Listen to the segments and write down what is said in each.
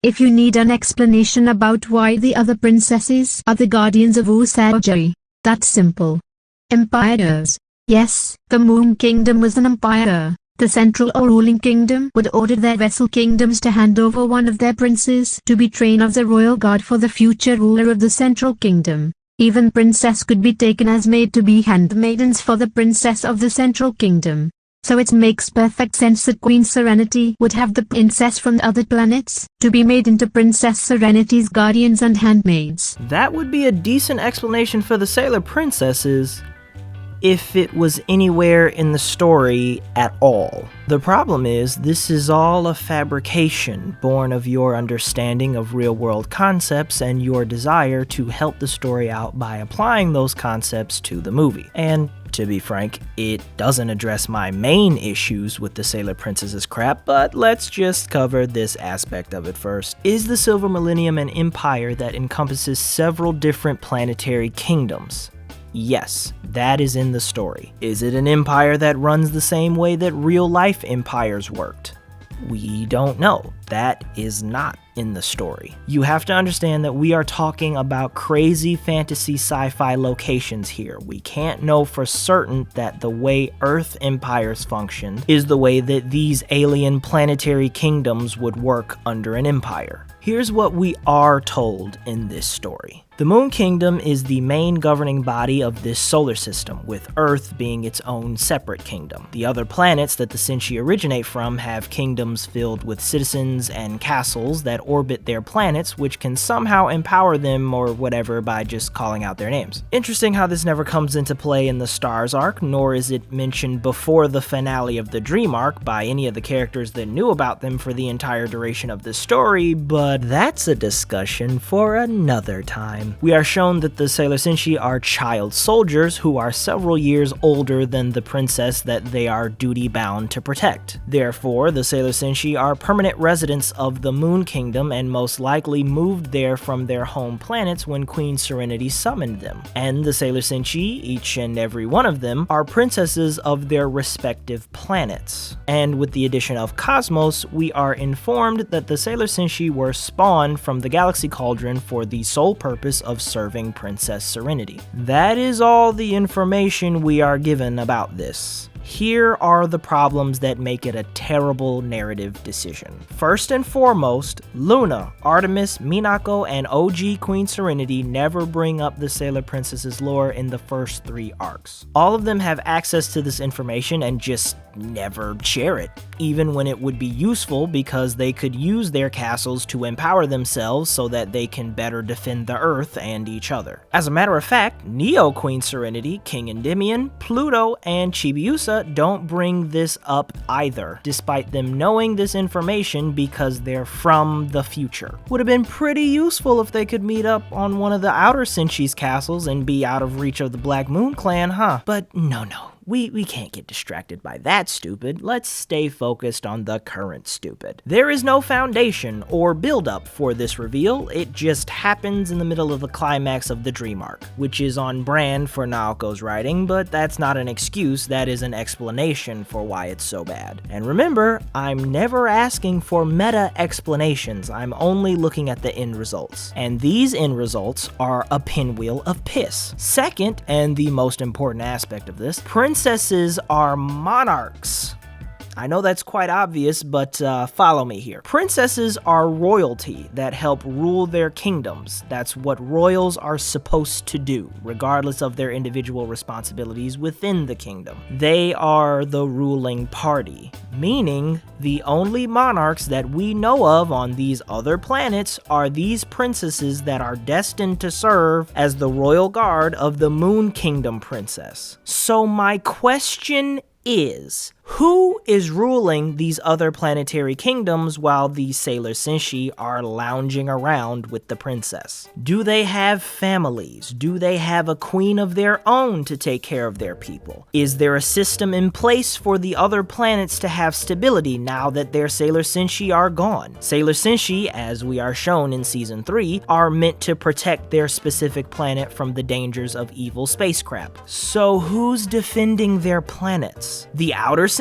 If you need an explanation about why the other princesses are the guardians of SAJ, that's simple. Empires. Yes, the Moon Kingdom was an empire. The central or ruling kingdom would order their vassal kingdoms to hand over one of their princes to be trained as a royal guard for the future ruler of the central kingdom. Even princess could be taken as maid to be handmaidens for the princess of the central kingdom. So it makes perfect sense that Queen Serenity would have the princess from the other planets to be made into Princess Serenity's guardians and handmaids. That would be a decent explanation for the sailor princesses, if it was anywhere in the story at all. The problem is, this is all a fabrication born of your understanding of real-world concepts and your desire to help the story out by applying those concepts to the movie. And to be frank, it doesn't address my main issues with the Sailor Princesses crap, but let's just cover this aspect of it first. Is the Silver Millennium an empire that encompasses several different planetary kingdoms? Yes, that is in the story. Is it an empire that runs the same way that real-life empires worked? We don't know. That is not in the story. You have to understand that we are talking about crazy fantasy sci-fi locations here. We can't know for certain that the way Earth empires function is the way that these alien planetary kingdoms would work under an empire. Here's what we are told in this story. The Moon Kingdom is the main governing body of this solar system, with Earth being its own separate kingdom. The other planets that the Senshi originate from have kingdoms filled with citizens and castles that orbit their planets, which can somehow empower them or whatever by just calling out their names. Interesting how this never comes into play in the Stars arc, nor is it mentioned before the finale of the Dream arc by any of the characters that knew about them for the entire duration of the story, but that's a discussion for another time. We are shown that the Sailor Senshi are child soldiers who are several years older than the princess that they are duty-bound to protect. Therefore, the Sailor Senshi are permanent residents of the Moon Kingdom and most likely moved there from their home planets when Queen Serenity summoned them. And the Sailor Senshi, each and every one of them, are princesses of their respective planets. And with the addition of Cosmos, we are informed that the Sailor Senshi were spawned from the Galaxy Cauldron for the sole purpose of serving Princess Serenity. That is all the information we are given about this. Here are the problems that make it a terrible narrative decision. First and foremost, Luna, Artemis, Minako, and OG Queen Serenity never bring up the Sailor Princess's lore in the first 3 arcs. All of them have access to this information and just never share it, even when it would be useful because they could use their castles to empower themselves so that they can better defend the Earth and each other. As a matter of fact, Neo Queen Serenity, King Endymion, Pluto, and Chibiusa don't bring this up either, despite them knowing this information because they're from the future. Would have been pretty useful if they could meet up on one of the outer Senshi's castles and be out of reach of the Black Moon Clan, huh? But no. We can't get distracted by that stupid. Let's stay focused on the current stupid. There is no foundation or build-up for this reveal, it just happens in the middle of the climax of the Dream arc, which is on brand for Naoko's writing, but that's not an excuse, that is an explanation for why it's so bad. And remember, I'm never asking for meta explanations, I'm only looking at the end results. And these end results are a pinwheel of piss. Second, and the most important aspect of this, princesses are monarchs. I know that's quite obvious, but follow me here. Princesses are royalty that help rule their kingdoms. That's what royals are supposed to do, regardless of their individual responsibilities within the kingdom. They are the ruling party, meaning the only monarchs that we know of on these other planets are these princesses that are destined to serve as the royal guard of the Moon Kingdom princess. So my question is, who is ruling these other planetary kingdoms while the Sailor Senshi are lounging around with the princess? Do they have families? Do they have a queen of their own to take care of their people? Is there a system in place for the other planets to have stability now that their Sailor Senshi are gone? Sailor Senshi, as we are shown in Season 3, are meant to protect their specific planet from the dangers of evil spacecraft. So who's defending their planets? The outer Senshi?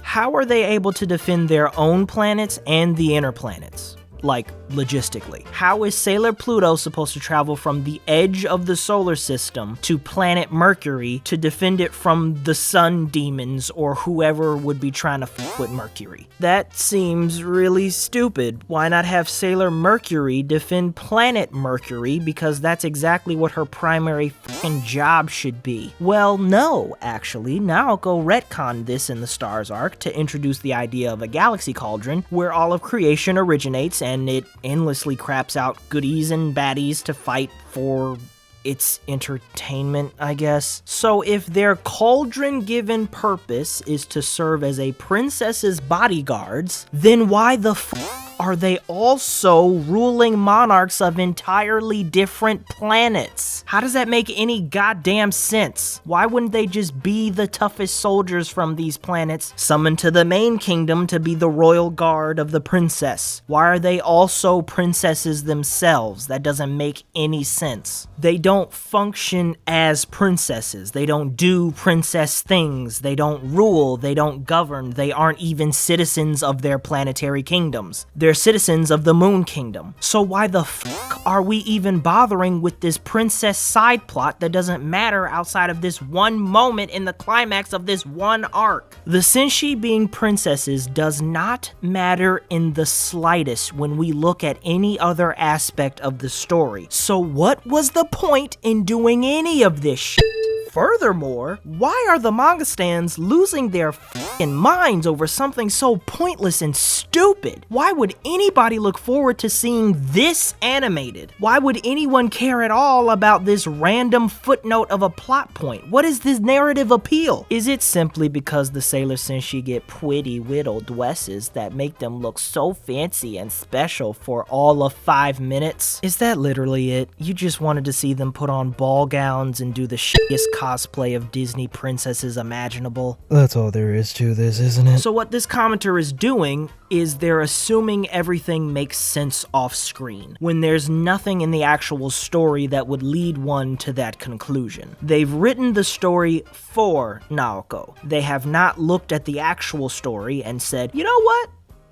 How are they able to defend their own planets and the inner planets? Like, logistically. How is Sailor Pluto supposed to travel from the edge of the solar system to planet Mercury to defend it from the sun demons or whoever would be trying to f with Mercury? That seems really stupid. Why not have Sailor Mercury defend planet Mercury, because that's exactly what her primary f***ing job should be? Well, no, actually. Now I'll go retcon this in the Stars arc to introduce the idea of a galaxy cauldron where all of creation originates and it endlessly craps out goodies and baddies to fight for its entertainment, I guess. So if their cauldron-given purpose is to serve as a princess's bodyguards, then why the f*** are they also ruling monarchs of entirely different planets? How does that make any goddamn sense? Why wouldn't they just be the toughest soldiers from these planets, summoned to the main kingdom to be the royal guard of the princess? Why are they also princesses themselves? That doesn't make any sense. They don't function as princesses. They don't do princess things. They don't rule. They don't govern. They aren't even citizens of their planetary kingdoms. They're citizens of the Moon Kingdom. So why the fuck are we even bothering with this princess side plot that doesn't matter outside of this one moment in the climax of this one arc? The Senshi being princesses does not matter in the slightest when we look at any other aspect of the story. So what was the point in doing any of this shit? Furthermore, why are the manga stans losing their f***ing minds over something so pointless and stupid? Why would anybody look forward to seeing this animated? Why would anyone care at all about this random footnote of a plot point? What is this narrative appeal? Is it simply because the Sailor Senshi get pretty little dresses that make them look so fancy and special for all of 5 minutes? Is that literally it? You just wanted to see them put on ball gowns and do the shittiest cosplay of Disney princesses imaginable? That's all there is to this, isn't it? So what this commenter is doing is they're assuming everything makes sense off screen, when there's nothing in the actual story that would lead one to that conclusion. They've written the story for Naoko. They have not looked at the actual story and said, you know what?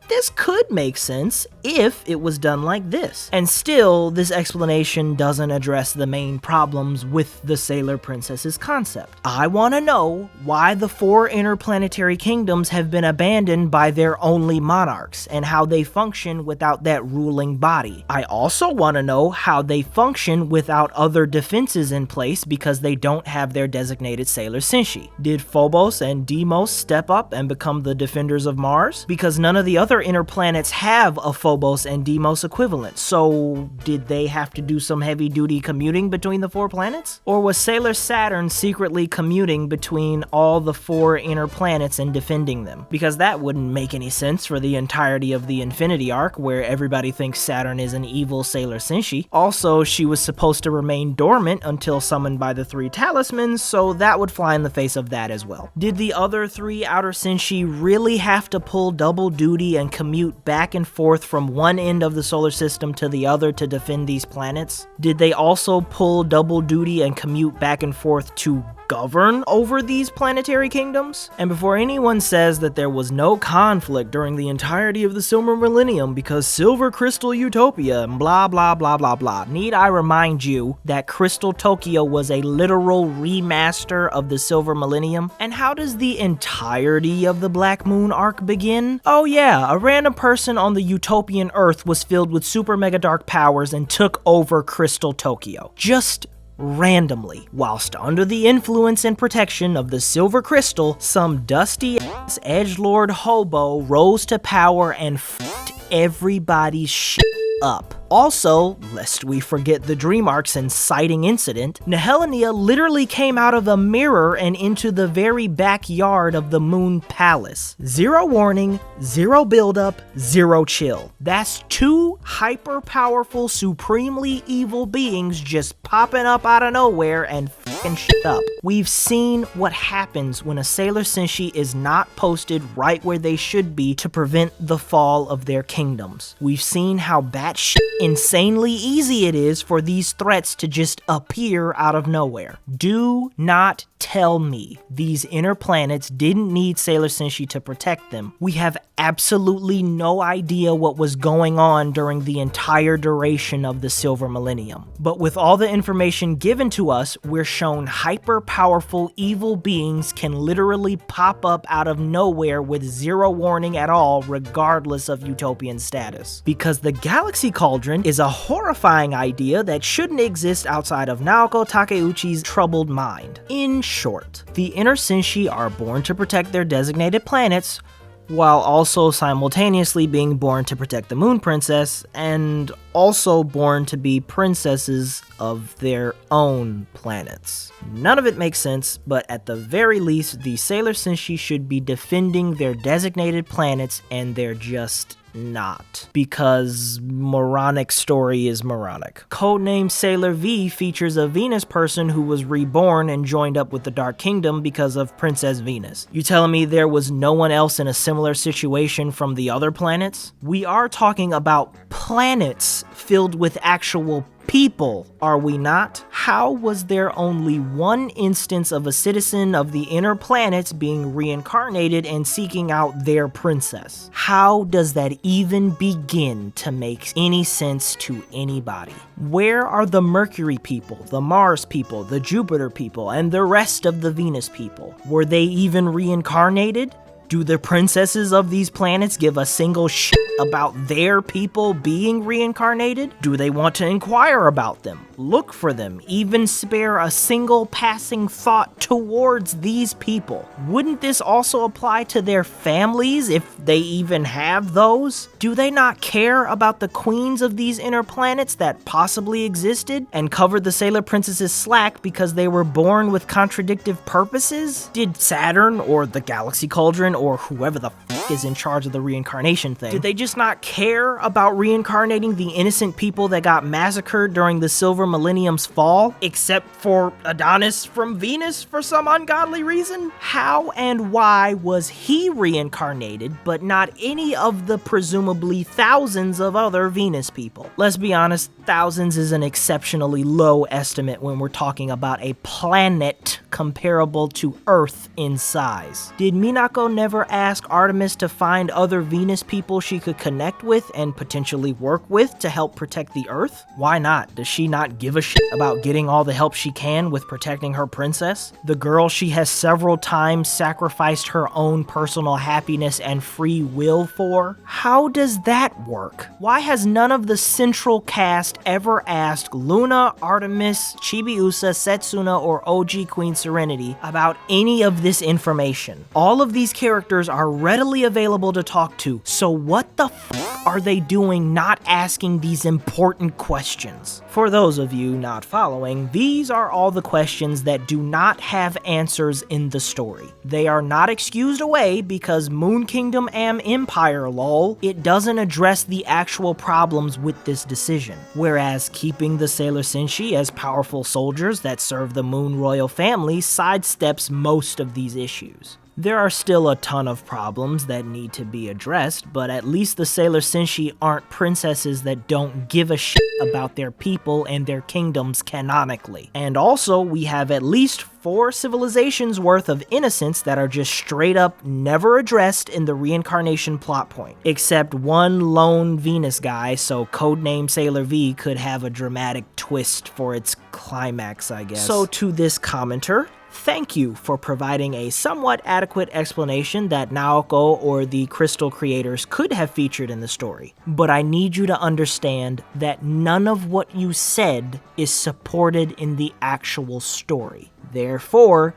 This could make sense if it was done like this. And still, this explanation doesn't address the main problems with the Sailor Princess's concept. I want to know why the 4 interplanetary kingdoms have been abandoned by their only monarchs, and how they function without that ruling body. I also want to know how they function without other defenses in place because they don't have their designated Sailor Senshi. Did Phobos and Deimos step up and become the defenders of Mars? Because none of the other inner planets have a Phobos and Deimos equivalent, so did they have to do some heavy-duty commuting between the 4 planets? Or was Sailor Saturn secretly commuting between all the 4 inner planets and defending them? Because that wouldn't make any sense for the entirety of the Infinity Arc, where everybody thinks Saturn is an evil Sailor Senshi. Also, she was supposed to remain dormant until summoned by the 3 talismans, so that would fly in the face of that as well. Did the other 3 outer Senshi really have to pull double duty and commute back and forth from one end of the solar system to the other to defend these planets? Did they also pull double duty and commute back and forth to govern over these planetary kingdoms? And before anyone says that there was no conflict during the entirety of the Silver Millennium because Silver Crystal Utopia and blah blah blah blah blah, need I remind you that Crystal Tokyo was a literal remaster of the Silver Millennium? And how does the entirety of the Black Moon arc begin? Oh yeah, a random person on the utopian Earth was filled with super mega dark powers and took over Crystal Tokyo. Just randomly, whilst under the influence and protection of the Silver Crystal, some dusty-ass edgelord hobo rose to power and f***ed everybody's shit up. Also, lest we forget the Dream Arc's inciting incident, Nehelenia literally came out of a mirror and into the very backyard of the Moon Palace. Zero warning, zero buildup, zero chill. That's 2 hyper-powerful, supremely evil beings just popping up out of nowhere and f***ing shit up. We've seen what happens when a Sailor Senshi is not posted right where they should be to prevent the fall of their kingdoms. We've seen how batshit insanely easy it is for these threats to just appear out of nowhere. Do not tell me these inner planets didn't need Sailor Senshi to protect them. We have absolutely no idea what was going on during the entire duration of the Silver Millennium. But with all the information given to us, we're shown hyper-powerful evil beings can literally pop up out of nowhere with zero warning at all, regardless of utopian status. Because the Galaxy Cauldron is a horrifying idea that shouldn't exist outside of Naoko Takeuchi's troubled mind. In short, the inner Senshi are born to protect their designated planets, while also simultaneously being born to protect the Moon Princess, and also born to be princesses of their own planets. None of it makes sense, but at the very least, the Sailor Senshi should be defending their designated planets, and they're just not, because moronic story is moronic. Codename Sailor V features a Venus person who was reborn and joined up with the Dark Kingdom because of Princess Venus. You telling me there was no one else in a similar situation from the other planets? We are talking about planets filled with actual people, are we not? How was there only one instance of a citizen of the inner planets being reincarnated and seeking out their princess? How does that even begin to make any sense to anybody? Where are the Mercury people, the Mars people, the Jupiter people, and the rest of the Venus people? Were they even reincarnated? Do the princesses of these planets give a single shit about their people being reincarnated? Do they want to inquire about them, look for them, even spare a single passing thought towards these people? Wouldn't this also apply to their families, if they even have those? Do they not care about the queens of these inner planets that possibly existed and covered the Sailor Princesses slack because they were born with contradictive purposes? Did Saturn or the Galaxy Cauldron or whoever the f is in charge of the reincarnation thing, did they just not care about reincarnating the innocent people that got massacred during the Silver Millennium's fall, except for Adonis from Venus for some ungodly reason? How and why was he reincarnated, but not any of the presumably thousands of other Venus people? Let's be honest, thousands is an exceptionally low estimate when we're talking about a planet comparable to Earth in size. Did Minako never ask Artemis to find other Venus people she could connect with and potentially work with to help protect the Earth? Why not? Does she not give a shit about getting all the help she can with protecting her princess? The girl she has several times sacrificed her own personal happiness and free will for? How does that work? Why has none of the central cast ever asked Luna, Artemis, Chibiusa, Setsuna, or OG Queen Serenity about any of this information? All of these characters are readily available to talk to, so what the f are they doing not asking these important questions? For those of you not following, these are all the questions that do not have answers in the story. They are not excused away because Moon Kingdom am Empire lol, it doesn't address the actual problems with this decision. Whereas keeping the Sailor Senshi as powerful soldiers that serve the Moon Royal family sidesteps most of these issues. There are still a ton of problems that need to be addressed, but at least the Sailor Senshi aren't princesses that don't give a shit about their people and their kingdoms canonically. And also, we have at least 4 civilizations worth of innocence that are just straight up never addressed in the reincarnation plot point. Except one lone Venus guy, so codename Sailor V could have a dramatic twist for its climax, I guess. So to this commenter, thank you for providing a somewhat adequate explanation that Naoko or the Crystal creators could have featured in the story. But I need you to understand that none of what you said is supported in the actual story. Therefore,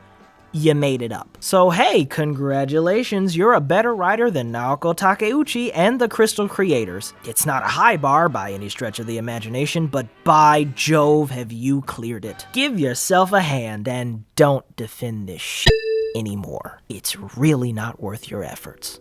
you made it up. So hey, congratulations, you're a better writer than Naoko Takeuchi and the Crystal creators. It's not a high bar by any stretch of the imagination, but by Jove have you cleared it. Give yourself a hand and don't defend this shit anymore. It's really not worth your efforts.